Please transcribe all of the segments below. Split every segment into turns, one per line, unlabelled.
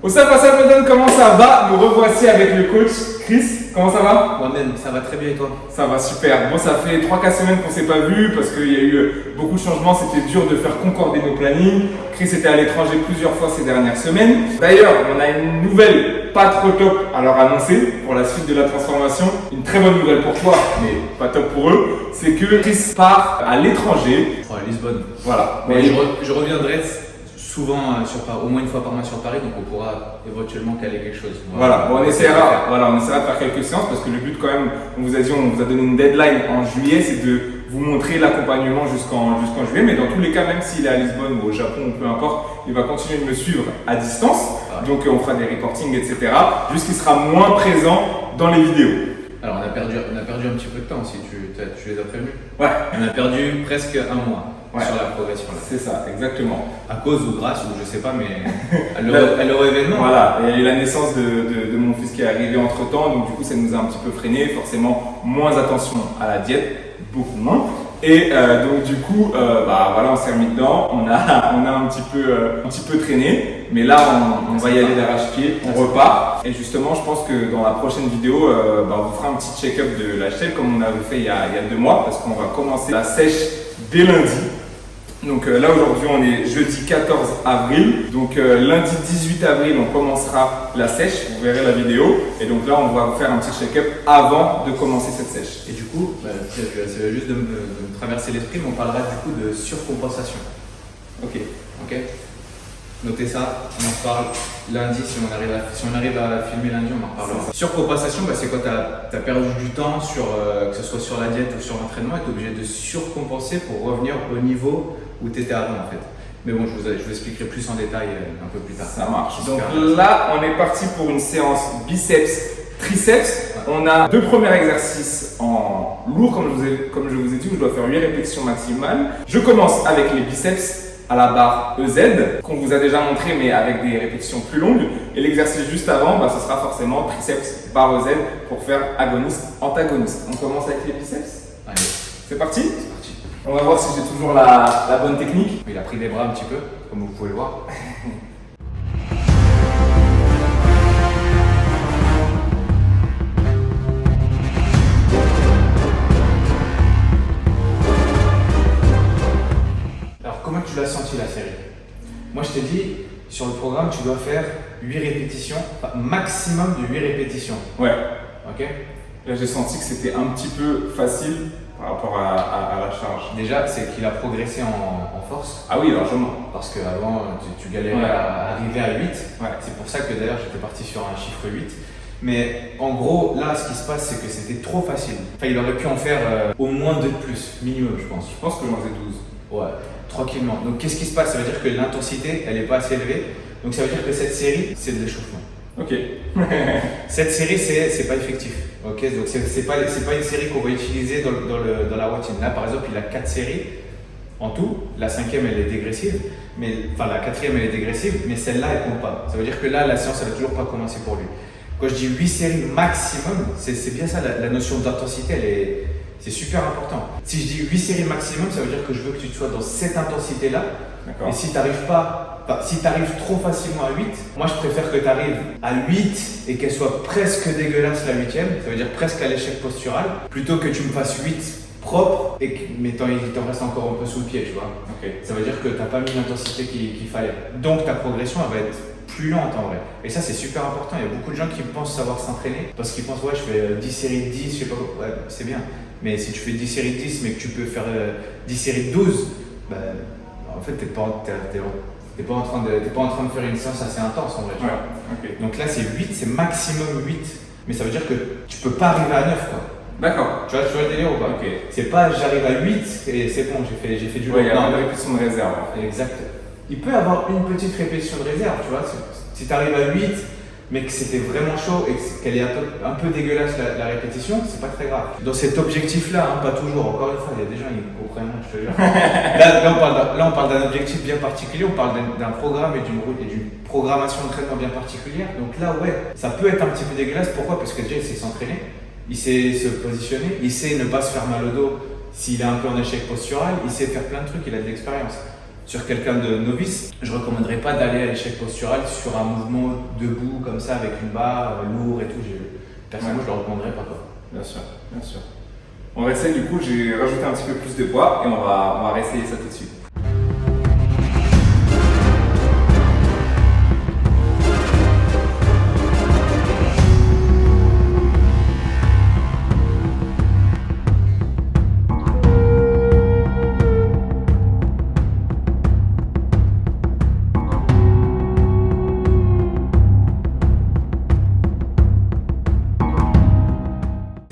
What's up, madame, comment ça va? Nous revoici avec le coach Chris. Comment ça va?
Moi-même, ça va très bien et toi?
Ça va super. Bon, ça fait 3-4 semaines qu'on s'est pas vu parce qu'il y a eu beaucoup de changements. C'était dur de faire concorder nos plannings. Chris était à l'étranger plusieurs fois ces dernières semaines. D'ailleurs, on a une nouvelle pas trop top à leur annoncer pour la suite de la transformation. Une très bonne nouvelle pour toi, mais pas top pour eux. C'est que Chris part à l'étranger.
À Lisbonne.
Voilà.
Mais je reviendrai souvent au moins une fois par mois sur Paris, donc on pourra éventuellement caler quelque chose.
Voilà, bon, on essaiera de faire quelques séances parce que le but quand même, on vous a donné une deadline en juillet, c'est de vous montrer l'accompagnement jusqu'en juillet, mais dans tous les cas, même s'il est à Lisbonne ou au Japon ou peu importe, il va continuer de me suivre à distance, donc on fera des reportings, etc. Juste qu'il sera moins présent dans les vidéos.
Alors on a perdu un petit peu de temps si tu les as prévenus.
Ouais.
On a perdu presque un mois.
Ouais.
Sur la progression là.
C'est ça, exactement.
À cause ou grâce, ou je sais pas, mais à leur événement.
Voilà, il y a eu la naissance de mon fils qui est arrivé entre temps, donc du coup ça nous a un petit peu freiné, forcément moins attention à la diète, beaucoup moins. Et donc du coup, voilà, on s'est remis dedans, on a un petit peu traîné, mais là on va y aller d'arrache-pied, on repart. Et justement, je pense que dans la prochaine vidéo, on vous fera un petit check-up de la chaîne comme on avait fait il y a 2 mois, parce qu'on va commencer la sèche dès lundi. Donc là aujourd'hui on est jeudi 14 avril, donc lundi 18 avril on commencera la sèche, vous verrez la vidéo, et donc là on va vous faire un petit check-up avant de commencer cette sèche.
Et du coup, c'est juste de me traverser l'esprit, mais on parlera du coup de surcompensation.
Ok.
Notez ça, on en reparle lundi, si on arrive à filmer lundi, on en reparlera. Surcompensation, c'est quand tu as perdu du temps, que ce soit sur la diète ou sur l'entraînement, et tu es obligé de surcompenser pour revenir au niveau où tu étais avant en fait. Mais bon, je vous expliquerai plus en détail un peu plus tard.
Ça marche. Donc là, on est parti pour une séance biceps, triceps. Ouais. On a 2 premiers exercices en lourd, comme je vous ai dit, où je dois faire 8 répétitions maximales. Je commence avec les biceps à la barre EZ, qu'on vous a déjà montré, mais avec des répétitions plus longues. Et l'exercice juste avant, ce sera forcément triceps barre EZ pour faire agoniste-antagoniste. On commence avec les biceps.
Allez.
C'est parti? C'est parti. On va voir si j'ai toujours la bonne technique.
Il a pris des bras un petit peu, comme vous pouvez le voir. Alors, comment tu l'as senti la série? Moi, je t'ai dit, sur le programme, tu dois faire 8 répétitions, maximum de 8 répétitions.
Ouais.
Ok.
Là, j'ai senti que c'était un petit peu facile par rapport à la charge.
Déjà, c'est qu'il a progressé en force.
Ah oui, largement.
Parce qu'avant, tu galérais à arriver à 8.
Ouais.
C'est pour ça que d'ailleurs, j'étais parti sur un chiffre 8. Mais en gros, là, ce qui se passe, c'est que c'était trop facile. Enfin, il aurait pu en faire au moins 2 de plus, minimum, je pense.
Je pense que j'en faisais 12.
Ouais, tranquillement. Donc, qu'est-ce qui se passe? Ça veut dire que l'intensité, elle n'est pas assez élevée. Donc, ça veut dire que cette série, c'est de l'échauffement.
Ok.
Cette série, c'est pas effectif. Ok, donc c'est pas une série qu'on va utiliser dans la routine. Là, par exemple, il a 4 séries en tout. La 5e, elle est dégressive. La 4e, elle est dégressive, mais celle-là, elle compte pas. Ça veut dire que là, la séance, elle va toujours pas commencer pour lui. Quand je dis 8 séries maximum, c'est bien ça, la notion d'intensité, c'est super important. Si je dis 8 séries maximum, ça veut dire que je veux que tu sois dans cette intensité-là. Et si tu n'arrives pas, si tu arrives trop facilement à 8, moi je préfère que tu arrives à 8 et qu'elle soit presque dégueulasse la 8e, ça veut dire presque à l'échec postural, plutôt que tu me fasses 8 propre et mais il t'en reste encore un peu sous le pied, tu vois.
Okay.
Ça veut dire que tu n'as pas mis l'intensité qu'il fallait. Donc ta progression, elle va être plus lente en vrai. Et ça, c'est super important. Il y a beaucoup de gens qui pensent savoir s'entraîner parce qu'ils pensent, ouais, je fais 10 séries de 10, je sais pas quoi. Ouais, c'est bien. Mais si tu fais 10 séries de 10, mais que tu peux faire 10 séries de 12, en fait, t'es pas en train de faire une séance assez intense en vrai. Tu vois.
Okay.
Donc là, c'est 8, c'est maximum 8. Mais ça veut dire que tu peux pas arriver à 9, quoi.
D'accord.
Tu vois le délire ou pas?
Okay.
C'est pas j'arrive à 8 et c'est bon, j'ai fait du
lourd. Il y a une répétition de réserve.
Exact. Il peut y avoir une petite répétition de réserve, tu vois. Si tu arrives à 8, mais que c'était vraiment chaud et qu'elle est un peu dégueulasse la répétition, c'est pas très grave. Dans cet objectif-là, pas toujours, encore une fois, il y a des gens qui comprennent, je te jure. Là, on parle d'un objectif bien particulier, on parle d'un programme et d'une programmation d'entraînement bien particulière. Donc là, ouais, ça peut être un petit peu dégueulasse. Pourquoi? Parce que déjà, il sait s'entraîner, il sait se positionner, il sait ne pas se faire mal au dos s'il est un peu en échec postural, il sait faire plein de trucs, il a de l'expérience. sur quelqu'un de novice, je ne recommanderais pas d'aller à l'échec postural sur un mouvement debout comme ça avec une barre lourd et tout. Personnellement, je ne le recommanderais pas. Quoi.
Bien sûr, bien sûr. On va essayer, du coup, j'ai rajouté un petit peu plus de poids et on va réessayer ça tout de suite.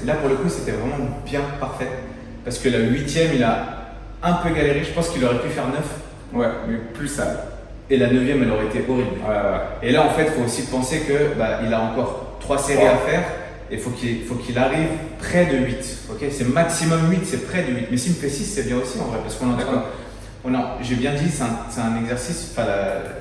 Là, pour le coup, c'était vraiment bien parfait. Parce que la 8e, il a un peu galéré. Je pense qu'il aurait pu faire 9.
Ouais, mais plus sale.
Et la 9e, elle aurait été horrible. Et là, en fait, il faut aussi penser qu'il a encore 3 séries à faire. Et il faut qu'il arrive près de 8. Okay, c'est maximum 8, c'est près de 8. Mais s'il me fait 6, c'est bien aussi en vrai. Parce qu'on est en train. J'ai bien dit, c'est un exercice,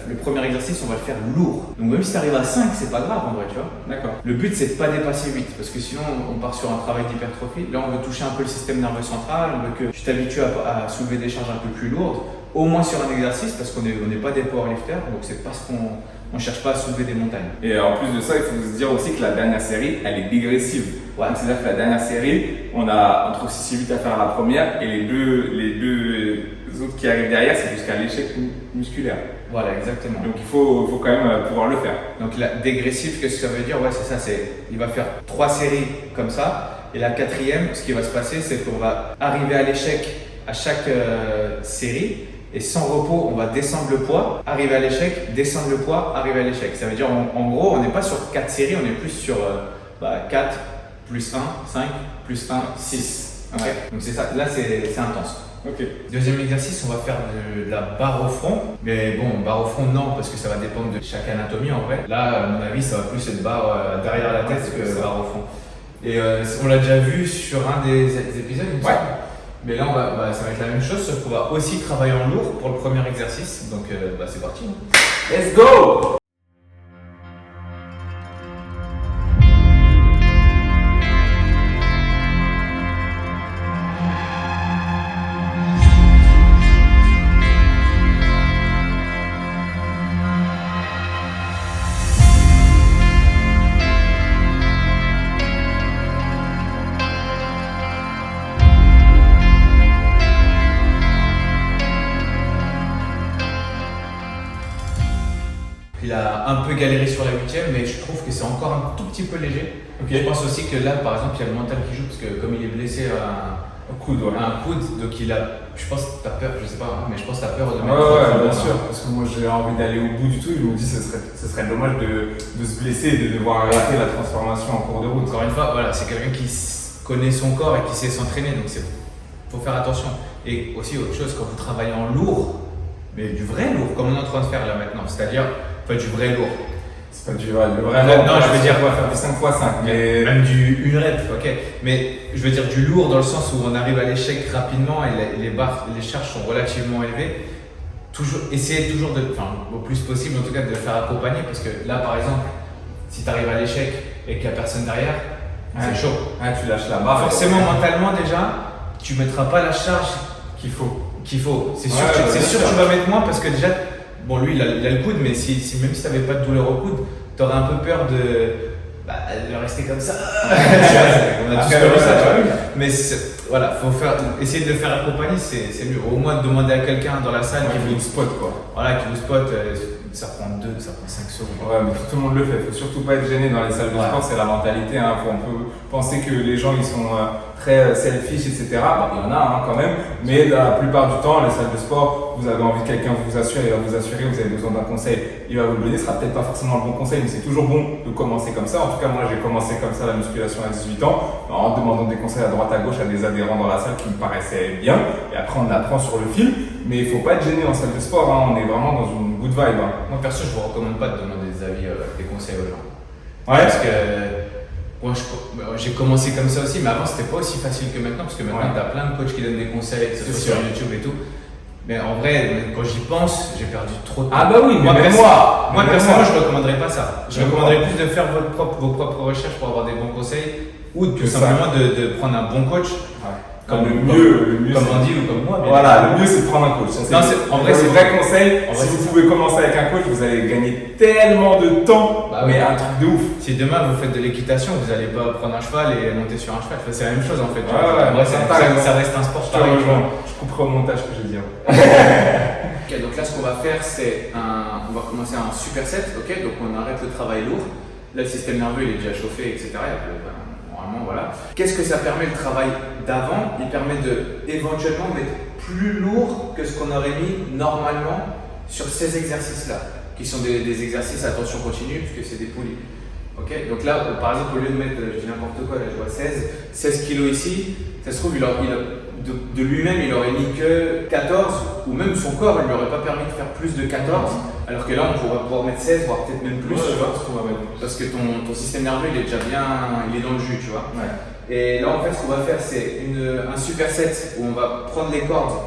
le premier exercice, on va le faire lourd. Donc même si tu arrives à 5, c'est pas grave en vrai, tu vois.
D'accord.
Le but, c'est de pas dépasser 8, parce que sinon, on part sur un travail d'hypertrophie. Là, on veut toucher un peu le système nerveux central, on veut que tu t'habitues à soulever des charges un peu plus lourdes, au moins sur un exercice, parce qu'on n'est pas des powerlifters, donc c'est parce qu'on ne cherche pas à soulever des montagnes.
Et en plus de ça, il faut se dire aussi que la dernière série, elle est dégressive. Ouais. C'est-à-dire que la dernière série, on a entre 6 et 8 à faire la première, et les deux autres qui arrivent derrière, c'est jusqu'à l'échec musculaire.
Voilà, exactement.
Donc il faut quand même pouvoir le faire.
Donc la dégressive, qu'est-ce que ça veut dire? Ouais, c'est ça, il va faire 3 séries comme ça, et la 4e, ce qui va se passer, c'est qu'on va arriver à l'échec à chaque série, et sans repos, on va descendre le poids, arriver à l'échec, descendre le poids, arriver à l'échec. Ça veut dire, en gros, on n'est pas sur 4 séries, on est plus sur 4, plus 1, 5, plus 1, 6. Okay. Donc c'est ça, là c'est intense.
Okay.
Deuxième exercice, on va faire de la barre au front. Mais bon, barre au front, non, parce que ça va dépendre de chaque anatomie en vrai. Là, à mon avis, ça va plus être barre derrière la tête que barre au front. Et on l'a déjà vu sur un des épisodes, il me semble. Mais là, ça va être la même chose, sauf qu'on va aussi travailler en lourd pour le premier exercice. Donc c'est parti.
Let's go!
Il a un peu galéré sur la 8e, mais je trouve que c'est encore un tout petit peu léger. Okay. Je pense aussi que là, par exemple, il y a le mental qui joue, parce que comme il est blessé à un coude, donc je pense que tu as peur, je sais pas, mais je pense que tu as peur de mettre.
Ouais, bien sûr, parce que moi j'ai envie d'aller au bout du tout, je me dis que ce serait dommage de se blesser et de devoir arrêter la transformation en cours de route.
Encore une fois, voilà, c'est quelqu'un qui connaît son corps et qui sait s'entraîner, donc il faut faire attention. Et aussi, autre chose, quand vous travaillez en lourd, mais du vrai lourd, comme on est en train de faire là maintenant, c'est-à-dire du vrai lourd.
C'est pas du vrai lourd.
Non, je veux dire,
on va faire du 5x5. Mais...
Même du 1 rep, ok. Mais je veux dire du lourd dans le sens où on arrive à l'échec rapidement et les charges sont relativement élevées. Essayez toujours au plus possible en tout cas de le faire accompagner, parce que là par exemple, si tu arrives à l'échec et qu'il n'y a personne derrière, c'est chaud.
Tu lâches la barre.
Forcément, mentalement déjà, tu ne mettras pas la charge
qu'il faut.
C'est sûr, que tu vas mettre moins parce que déjà, bon, lui il a le coude, mais même si tu n'avais pas de douleur au coude, tu aurais un peu peur de rester comme ça. On a tous connu ça, tu vois. Mais voilà, faut essayer de le faire accompagner, c'est mieux. Au moins de demander à quelqu'un dans la salle
qui vous spot quoi.
Voilà, qui vous spot. Ça prend 5 secondes.
Ouais, mais tout le monde le fait. Il faut surtout pas être gêné dans les salles de sport, c'est la mentalité. On peut penser que les gens ils sont très selfish, etc. Il y en a quand même, mais la plupart du temps, les salles de sport, vous avez envie que quelqu'un vous assure, il va vous assurer, vous avez besoin d'un conseil, il va vous le donner. Ce sera peut-être pas forcément le bon conseil, mais c'est toujours bon de commencer comme ça. En tout cas, moi j'ai commencé comme ça la musculation à 18 ans, en demandant des conseils à droite à gauche à des adhérents dans la salle qui me paraissaient bien, et après on apprend sur le fil. Mais il ne faut pas être gêné en salle de sport, on est vraiment dans une good vibe.
Moi perso, je ne vous recommande pas de demander des avis, des conseils aux gens.
Ouais.
Parce que moi, j'ai commencé comme ça aussi, mais avant c'était pas aussi facile que maintenant, parce que maintenant tu as plein de coachs qui donnent des conseils, que ce soit sur YouTube et tout. Mais en vrai, quand j'y pense, j'ai perdu trop de temps.
Ah bah oui, moi
personnellement, je ne recommanderais pas ça. Je recommanderais plus de faire vos propres recherches pour avoir des bons conseils, ou tout simplement de prendre un bon coach.
le mieux,
comme Andy ou comme moi.
Voilà, le mieux c'est de prendre un coach. Ça,
Non, en vrai, c'est
vrai conseil.
En vrai,
Si vous pouvez commencer avec un coach, vous allez gagner tellement de temps,
Bah
mais
oui.
un truc de ouf.
Si demain vous faites de l'équitation, vous n'allez pas prendre un cheval et monter sur un cheval. Enfin, c'est la même chose en fait.
Ouais,
En vrai, ça reste un sport pareil.
Je couperai au montage ce que j'ai dit.
Ok, donc là, ce qu'on va faire, c'est on va commencer un superset. Ok, donc on arrête le travail lourd. Là, le système nerveux il est déjà chauffé, etc. Normalement, voilà. Qu'est-ce que ça permet le travail d'avant? Il permet de éventuellement mettre plus lourd que ce qu'on aurait mis normalement sur ces exercices-là, qui sont des exercices à tension continue, puisque c'est des poulies. Ok, donc là, par exemple, au lieu de mettre, je dis n'importe quoi, là je vois 16 kilos ici, ça se trouve, de lui-même, il aurait mis que 14, ou même son corps, il ne lui aurait pas permis de faire plus de 14, alors que là, on pourrait pouvoir mettre 16, voire peut-être même plus, tu vois, parce que ton système nerveux, il est déjà bien, il est dans le jus, tu vois.
Ouais.
Et là, en fait, ce qu'on va faire, c'est un superset où on va prendre les cordes,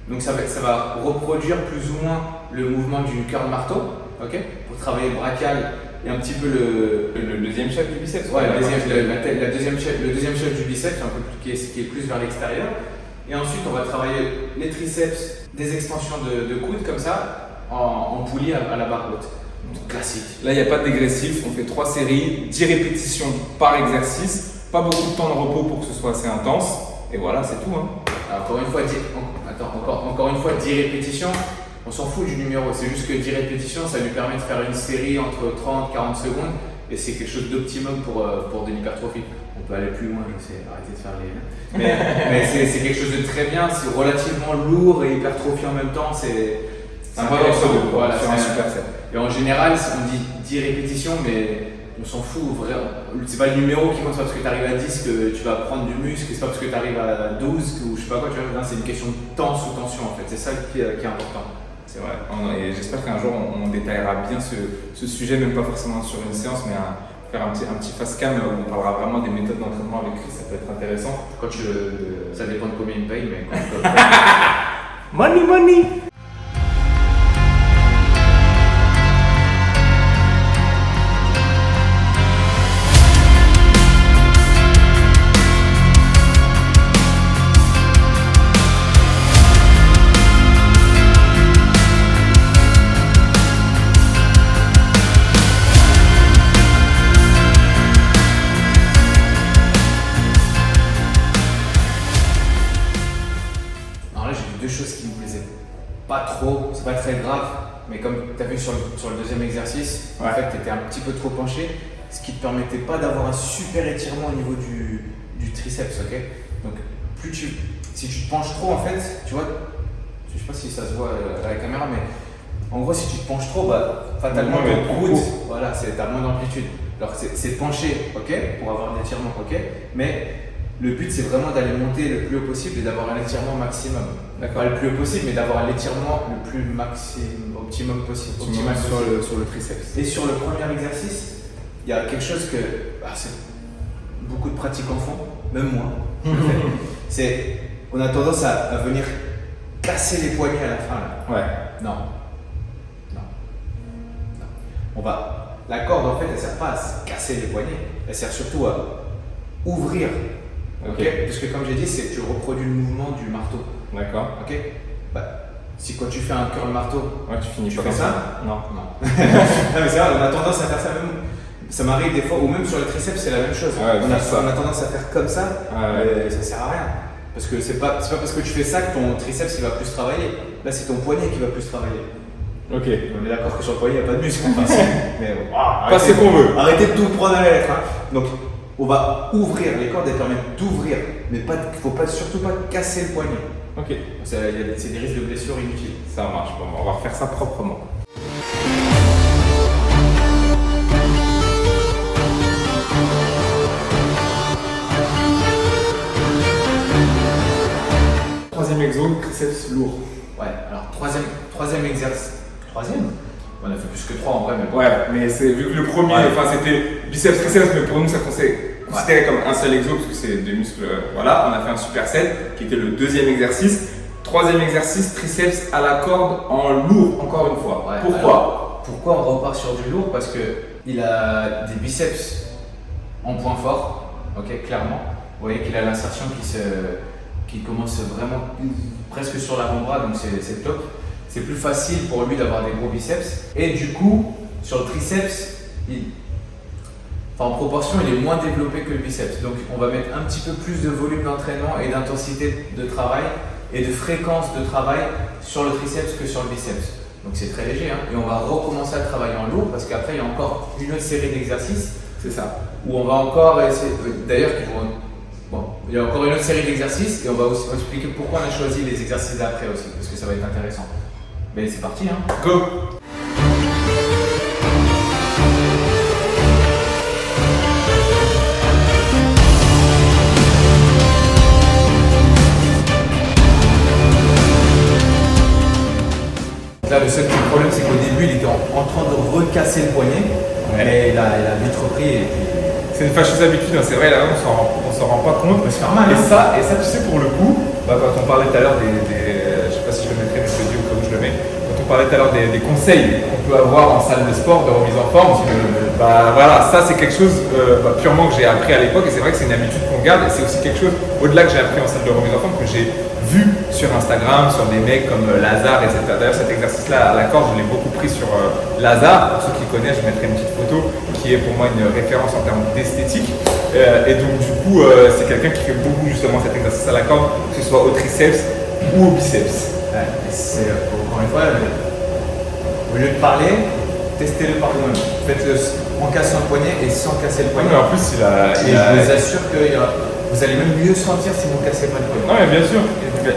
donc ça va reproduire plus ou moins le mouvement du curl marteau, ok, pour travailler le brachial et un petit peu
Le deuxième chef du biceps.
Ouais, le deuxième chef du biceps, un peu plus, qui est plus vers l'extérieur. Et ensuite, on va travailler les triceps, des extensions de coudes comme ça, en poulie à la barre haute. Donc, classique.
Là, il n'y a pas de dégressif. On fait 3 séries, 10 répétitions par exercice. Pas beaucoup de temps de repos pour que ce soit assez intense. Et voilà, c'est tout. Hein.
Encore une fois, 10 répétitions. On s'en fout du numéro, c'est juste que 10 répétitions, ça lui permet de faire une série entre 30 et 40 secondes et c'est quelque chose d'optimum pour de l'hypertrophie. On peut aller plus loin, c'est arrêter de faire les. Mais c'est quelque chose de très bien, c'est relativement lourd et hypertrophie en même temps. C'est
un bon entre-deux,
voilà,
sur un superset.
Et en général, on dit 10 répétitions, mais on s'en fout vraiment. C'est pas le numéro qui compte, c'est pas parce que tu arrives à 10 que tu vas prendre du muscle, c'est pas parce que tu arrives à 12 ou je sais pas quoi, tu vois. C'est une question de temps sous tension en fait, c'est ça qui est important.
C'est vrai. Et j'espère qu'un jour on détaillera bien ce sujet, même pas forcément sur une séance, mais faire un petit face cam où on parlera vraiment des méthodes d'entraînement avec Chris, ça peut être intéressant.
Ça dépend de combien il me paye, mais
Money!
pas trop, c'est pas très grave, mais comme tu as vu sur le deuxième exercice, en fait, tu étais un petit peu trop penché, ce qui te permettait pas d'avoir un super étirement au niveau du triceps, ok? Donc, si tu te penches trop, en fait, tu vois, je sais pas si ça se voit à la caméra, mais en gros, si tu te penches trop, bah, fatalement, ton coude, voilà, t'as moins d'amplitude. Alors, c'est pencher, ok, pour avoir un étirement, ok, mais le but, c'est vraiment d'aller monter le plus haut possible et d'avoir un étirement maximum. Pas le plus haut possible, mais d'avoir l'étirement le plus optimum possible.
Optimal sur le triceps.
Et sur le premier exercice, il y a quelque chose que beaucoup de pratiquants font, même moi. C'est on a tendance à venir casser les poignets à la fin. Là.
Ouais.
Non. La corde, en fait, elle ne sert pas à se casser les poignets. Elle sert surtout à ouvrir. Okay. Parce que comme j'ai dit, c'est que tu reproduis le mouvement du marteau.
D'accord.
Ok. Si quand tu fais un curl marteau,
tu finis
tu
pas
fais
comme
ça.
Non.
Non, mais c'est vrai, on a tendance à faire ça même. Ça m'arrive des fois, ou même sur le triceps, c'est la même chose.
Ouais,
on a tendance à faire comme ça, mais ça sert à rien. Parce que c'est pas parce que tu fais ça que ton triceps il va plus travailler. Là, c'est ton poignet qui va plus travailler.
Ok.
On est d'accord que sur le poignet, il n'y a pas de muscle. Mais bon,
pas ce qu'on veut.
Arrêtez de tout prendre à la lettre. Hein. Donc, on va ouvrir, les cordes elles permettent d'ouvrir, mais il ne faut surtout pas casser le poignet.
Ok.
C'est des risques de blessures inutiles.
Ça marche, bon, on va refaire ça proprement. Troisième exo, triceps lourd.
Ouais, alors troisième exercice. Troisième? On a fait plus que 3 en vrai, mais bon.
Ouais, mais c'est vu que le premier, c'était biceps, triceps, mais pour nous ça considéré comme un seul exo parce que c'est des muscles. Voilà, on a fait un superset qui était le deuxième exercice. Troisième exercice, triceps à la corde en lourd, encore une fois.
Ouais,
Pourquoi
on repart sur du lourd? Parce qu'il a des biceps en point fort, ok, clairement. Vous voyez qu'il a l'insertion qui commence vraiment presque sur l'avant-bras, donc c'est top. C'est plus facile pour lui d'avoir des gros biceps. Et du coup, sur le triceps, en proportion, il est moins développé que le biceps. Donc on va mettre un petit peu plus de volume d'entraînement et d'intensité de travail et de fréquence de travail sur le triceps que sur le biceps. Donc c'est très léger, hein. Et on va recommencer à travailler en lourd parce qu'après il y a encore une autre série d'exercices.
C'est ça.
Où on va encore essayer, d'ailleurs, il y a encore une autre série d'exercices et on va aussi expliquer pourquoi on a choisi les exercices d'après aussi, parce que ça va être intéressant. Mais c'est parti, hein.
Go!
Là, le seul petit problème, c'est qu'au début, il était en train de recasser le poignet, mais il a vite repris. Et puis...
C'est une fâcheuse habitude, hein. C'est vrai, là, on s'en rend pas compte.
On peut se faire mal.
Et ça, tu sais, pour le coup, quand on parlait tout à l'heure je sais pas si je le mettrai, mais je le dis au cas où je le mets. Quand on parlait tout à l'heure des conseils qu'on peut avoir en salle de sport, de remise en forme, voilà, ça c'est quelque chose purement que j'ai appris à l'époque et c'est vrai que c'est une habitude qu'on garde et c'est aussi quelque chose, au-delà que j'ai appris en salle de remise en forme, que j'ai vu sur Instagram, sur des mecs comme Lazare, etc. D'ailleurs, cet exercice-là à la corde, je l'ai beaucoup pris sur Lazare. Pour ceux qui connaissent, je mettrai une petite photo qui est pour moi une référence en termes d'esthétique. Et donc, du coup, c'est quelqu'un qui fait beaucoup justement cet exercice à la corde, que ce soit au triceps ou au biceps.
Ouais, c'est encore une fois, au lieu de parler, testez-le par vous-même. Faites-le en cassant le poignet et sans casser le poignet.
Mais en plus, je
vous assure que vous allez même mieux sentir si vous ne cassez pas le poignet.
Non, mais bien sûr.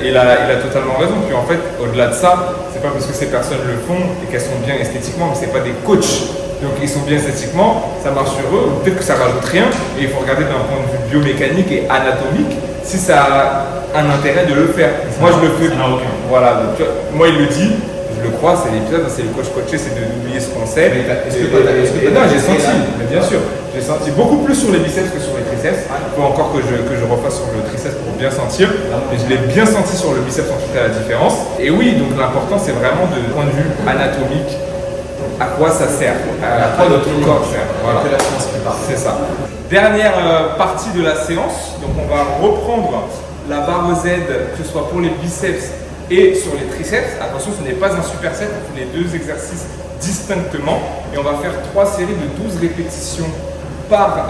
Il a totalement raison. Puis en fait, au-delà de ça, c'est pas parce que ces personnes le font et qu'elles sont bien esthétiquement, mais c'est pas des coachs. Donc ils sont bien esthétiquement, ça marche sur eux, ou peut-être que ça rajoute rien. Et il faut regarder d'un point de vue biomécanique et anatomique si ça a un intérêt de le faire. Moi, je le fais. Voilà. Donc, moi, il le dit. Je le crois, c'est l'épisode, c'est le coach coaché, c'est d'oublier ce qu'on sait. Non, j'ai senti, mais bien sûr, j'ai senti beaucoup plus sur les biceps que sur les triceps. Il faut encore que je refasse sur le triceps pour bien sentir. Mais je l'ai bien senti sur le biceps en tout cas la différence. Et oui, donc l'important c'est vraiment de point de vue anatomique, à quoi ça sert, à quoi notre corps sert. Voilà. C'est ça. Dernière partie de la séance, donc on va reprendre la barre Z, que ce soit pour les biceps et sur les triceps. Attention, ce n'est pas un superset, on fait les deux exercices distinctement et on va faire 3 séries de 12 répétitions par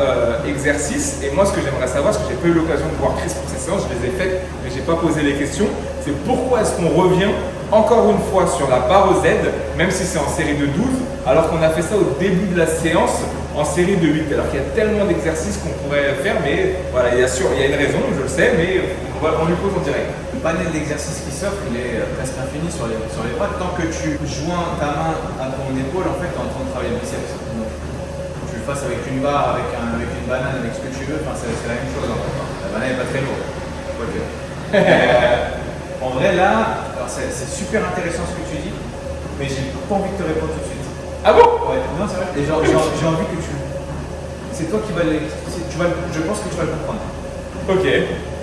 exercice. Et moi, ce que j'aimerais savoir, parce que j'ai pas eu l'occasion de voir Chris pour ces séances, je les ai faites mais j'ai pas posé les questions, c'est pourquoi est-ce qu'on revient encore une fois sur la barre Z, même si c'est en série de 12, alors qu'on a fait ça au début de la séance en série de 8. Alors qu'il y a tellement d'exercices qu'on pourrait faire, mais voilà, il y a une raison, je le sais, mais on lui pose en direct.
Le panel d'exercices qui s'offre, il est presque infini sur les bras. Tant que tu joins ta main à ton épaule, en fait, tu es en train de travailler le biceps. Donc, tu le fasses avec une barre, avec une banane, avec ce que tu veux, c'est la même chose. La banane n'est pas très lourde. En vrai, là, c'est super intéressant ce que tu dis, mais j'ai pas envie de te répondre tout de suite.
Ah bon?
Ouais, non, c'est vrai. Et j'ai envie que tu. C'est toi qui vas je pense que tu vas le comprendre.
Ok.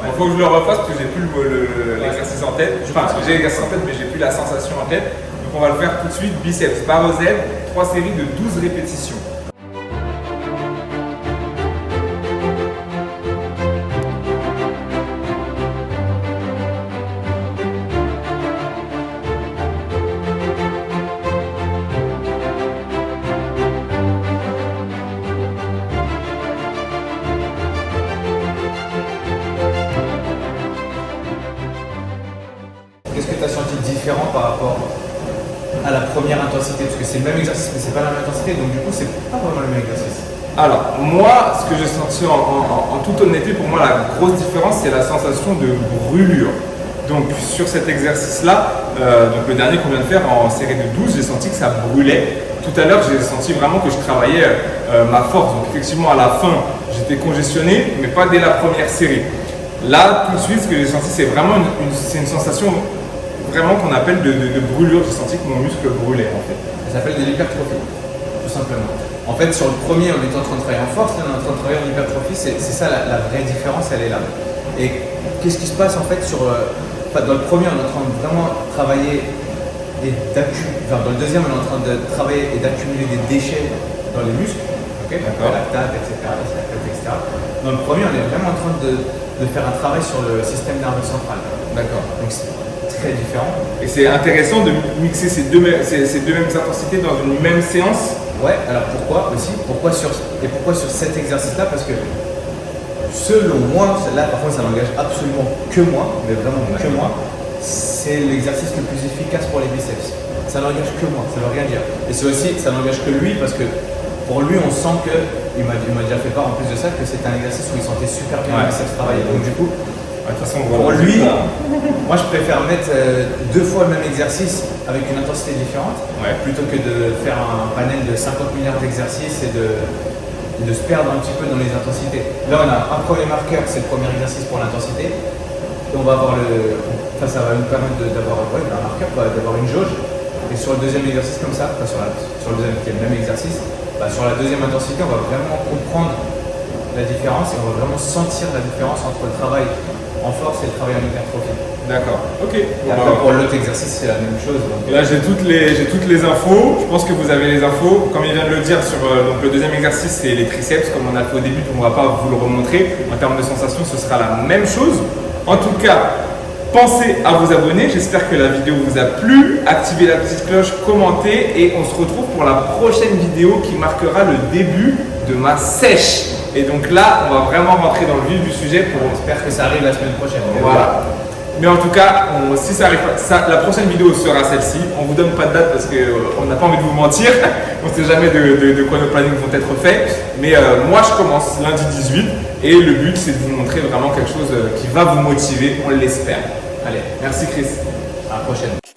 Il faut que je le refasse parce que j'ai plus l'exercice en tête. Enfin, j'ai l'exercice en tête, mais j'ai plus la sensation en tête. Donc on va le faire tout de suite. Biceps, barre Z, 3 séries de 12 répétitions.
Qu'est-ce que tu as senti différent par rapport à la première intensité? Parce que c'est le même exercice, mais c'est pas la même intensité, donc du coup, c'est pas vraiment le même exercice.
Alors, moi, ce que j'ai senti en toute honnêteté, pour moi, la grosse différence, c'est la sensation de brûlure. Donc, sur cet exercice-là, donc le dernier qu'on vient de faire en série de 12, j'ai senti que ça brûlait. Tout à l'heure, j'ai senti vraiment que je travaillais ma force. Donc, effectivement, à la fin, j'étais congestionné, mais pas dès la première série. Là, tout de suite, ce que j'ai senti, c'est vraiment une sensation vraiment qu'on appelle de brûlure. J'ai senti que mon muscle brûlait, en fait.
Ça s'appelle de l'hypertrophie, tout simplement. En fait, sur le premier, on est en train de travailler en force, là, on est en train de travailler en hypertrophie. C'est ça la vraie différence, elle est là. Et qu'est-ce qui se passe en fait dans le premier, on est en train de vraiment travailler dans le deuxième, on est en train de travailler et d'accumuler des déchets dans les muscles, okay, la lactate, etc. Dans le premier, on est vraiment en train de de faire un travail sur le système nerveux central.
D'accord.
Donc c'est très différent.
Et c'est intéressant de mixer ces deux mêmes intensités dans une même séance.
Ouais, alors pourquoi aussi pourquoi sur cet exercice-là? Parce que selon moi, là par contre ça n'engage absolument que moi, mais vraiment que moi, c'est l'exercice le plus efficace pour les biceps. Ça n'engage que moi, ça ne veut rien dire. Et c'est aussi, ça n'engage que lui parce que pour lui on sent que, il m'a déjà fait part en plus de ça, que c'est un exercice où il sentait super bien les biceps travailler. Donc du coup,
De toute façon,
pour lui, moi je préfère mettre 2 fois le même exercice avec une intensité différente, plutôt que de faire un panel de 50 milliards d'exercices et de se perdre un petit peu dans les intensités. Là on a un premier marqueur, c'est le premier exercice pour l'intensité. On va avoir ça va nous permettre d'avoir un marqueur, d'avoir une jauge. Et sur le deuxième exercice comme ça, sur le deuxième qui est le même exercice, sur la deuxième intensité, on va vraiment comprendre la différence et on va vraiment sentir la différence entre le travail en force et le travail en hypertrophie.
D'accord. Ok.
Et après, pour l'autre exercice, c'est la même chose. Donc.
Là, j'ai toutes les infos. Je pense que vous avez les infos. Comme il vient de le dire, sur donc le deuxième exercice, c'est les triceps, comme on a fait au début, on ne va pas vous le remontrer. En termes de sensations, ce sera la même chose. En tout cas, pensez à vous abonner. J'espère que la vidéo vous a plu. Activez la petite cloche, commentez et on se retrouve pour la prochaine vidéo qui marquera le début de ma sèche. Et donc là, on va vraiment rentrer dans le vif du sujet pour.
J'espère que ça arrive la semaine prochaine.
Voilà. Mais en tout cas, si ça arrive, la prochaine vidéo sera celle-ci. On vous donne pas de date parce qu'on n'a pas envie de vous mentir. On ne sait jamais de quoi nos plannings vont être faits. Mais moi, je commence lundi 18 et le but, c'est de vous montrer vraiment quelque chose qui va vous motiver. On l'espère.
Allez,
Merci Chris.
à la prochaine.